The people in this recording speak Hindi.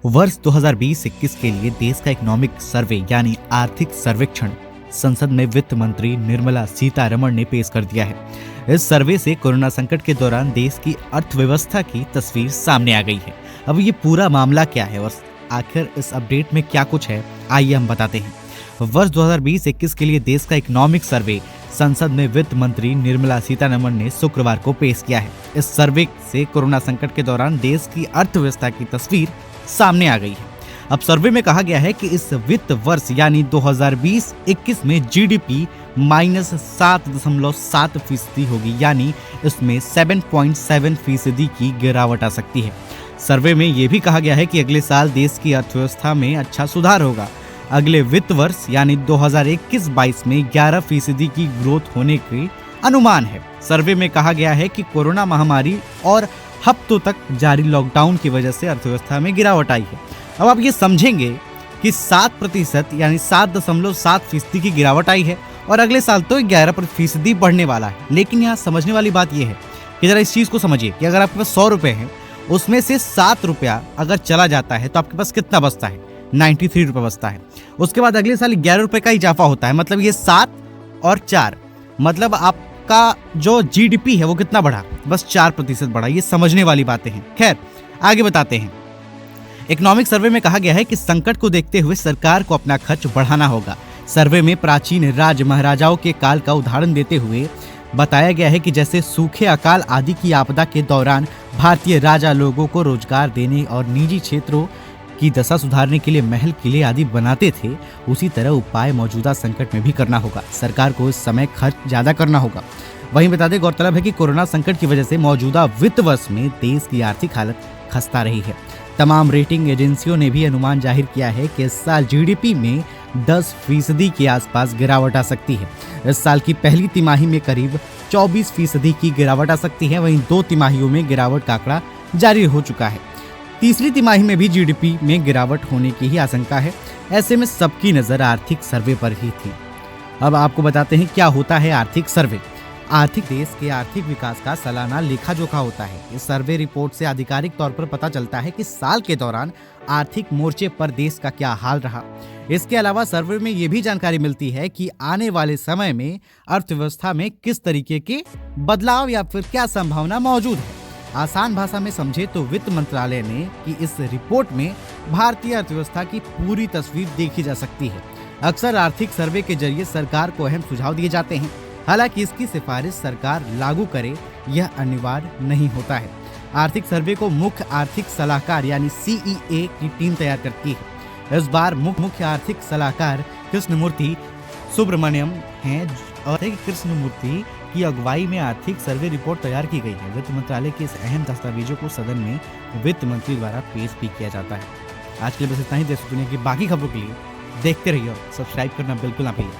वर्ष 2020-21 के लिए देश का इकोनॉमिक सर्वे यानी आर्थिक सर्वेक्षण संसद में वित्त मंत्री निर्मला सीतारमण ने पेश कर दिया है। इस सर्वे से कोरोना संकट के दौरान देश की अर्थव्यवस्था की तस्वीर सामने आ गई है। अब ये पूरा मामला क्या है और आखिर इस अपडेट में क्या कुछ है, आइए हम बताते हैं। वर्ष 2020-21 के लिए देश का इकोनॉमिक सर्वे संसद में वित्त मंत्री निर्मला सीतारमण ने शुक्रवार को पेश किया है। इस सर्वे से कोरोना संकट के दौरान देश की अर्थव्यवस्था की तस्वीर सामने आ गई है। अब सर्वे में कहा गया है कि इस वित्त वर्ष यानी 2020-21 में जीडीपी -7.7% होगी, यानी इसमें 7.7% की गिरावट आ सकती है। सर्वे में यह भी कहा गया है कि अगले साल देश की अर्थव्यवस्था में अच्छा सुधार होगा। अगले वित्त वर्ष यानी 2021-22 में 11% की ग्रोथ होने के अनुमान है। सर्वे में कहा गया है कि कोरोना महामारी और हफ्तों तक जारी लॉकडाउन की वजह से अर्थव्यवस्था में गिरावट आई है। अब आप ये समझेंगे कि 7% यानी 7.7% की गिरावट आई है और अगले साल तो 11% बढ़ने वाला है। लेकिन यहाँ समझने वाली बात यह है कि जरा इस चीज को समझिए कि अगर आपके पास 100 रुपए है, उसमें से 7 रुपया अगर चला जाता है तो आपके पास कितना बचता है? 93 रुपए बचता है। उसके बाद अगले साल 11 रुपए का इजाफा होता है, मतलब ये 7 और 4, मतलब आपका जो जीडीपी है वो कितना बढ़ा? बस 4% बढ़ा। ये समझने वाली बातें हैं। खैर आगे बताते हैं। इकोनॉमिक सर्वे में कहा गया है कि संकट को देखते हुए सरकार को अपना खर्च बढ़ाना होगा। सर्वे में प्राचीन राज महाराजाओं के काल का उदाहरण देते हुए बताया गया है कि जैसे सूखे, अकाल आदि की आपदा के दौरान भारतीय राजा लोगों को रोजगार देने और निजी क्षेत्रों की दशा सुधारने के लिए महल, किले आदि बनाते थे, उसी तरह उपाय मौजूदा संकट में भी करना होगा। सरकार को इस समय खर्च ज्यादा करना होगा। वहीं बता दें, गौरतलब है कि कोरोना संकट की वजह से मौजूदा वित्त वर्ष में देश की आर्थिक हालत खस्ता रही है। तमाम रेटिंग एजेंसियों ने भी अनुमान जाहिर किया है कि इस साल जीडीपी में 10% के आसपास गिरावट आ सकती है। इस साल की पहली तिमाही में करीब 24% की गिरावट आ सकती है। वहीं 2 तिमाहियों में गिरावट का आंकड़ा जारी हो चुका है। तीसरी तिमाही में भी जीडीपी में गिरावट होने की ही आशंका है। ऐसे में सबकी नजर आर्थिक सर्वे पर ही थी। अब आपको बताते हैं क्या होता है आर्थिक सर्वे। देश के आर्थिक विकास का सालाना लेखा जोखा होता है। इस सर्वे रिपोर्ट से आधिकारिक तौर पर पता चलता है कि साल के दौरान आर्थिक मोर्चे पर देश का क्या हाल रहा। इसके अलावा सर्वे में ये भी जानकारी मिलती है कि आने वाले समय में अर्थव्यवस्था में किस तरीके के बदलाव या फिर क्या संभावना मौजूद है। आसान भाषा में समझे तो वित्त मंत्रालय ने कि इस रिपोर्ट में भारतीय अर्थव्यवस्था की पूरी तस्वीर देखी जा सकती है। अक्सर आर्थिक सर्वे के जरिए सरकार को अहम सुझाव दिए जाते हैं। हालांकि इसकी सिफारिश सरकार लागू करे यह अनिवार्य नहीं होता है। आर्थिक सर्वे को मुख्य आर्थिक सलाहकार यानी CEA की टीम तैयार करती है। इस बार मुख्य आर्थिक सलाहकार कृष्णमूर्ति सुब्रमण्यम हैं और कृष्णमूर्ति की अगुवाई में आर्थिक सर्वे रिपोर्ट तैयार की गई है। वित्त मंत्रालय के इस अहम दस्तावेजों को सदन में वित्त मंत्री द्वारा पेश भी किया जाता है। आज के लिए बस इतना ही। देश दुनिया की बाकी खबरों के लिए देखते रहिए और सब्सक्राइब करना बिल्कुल ना भूलिए।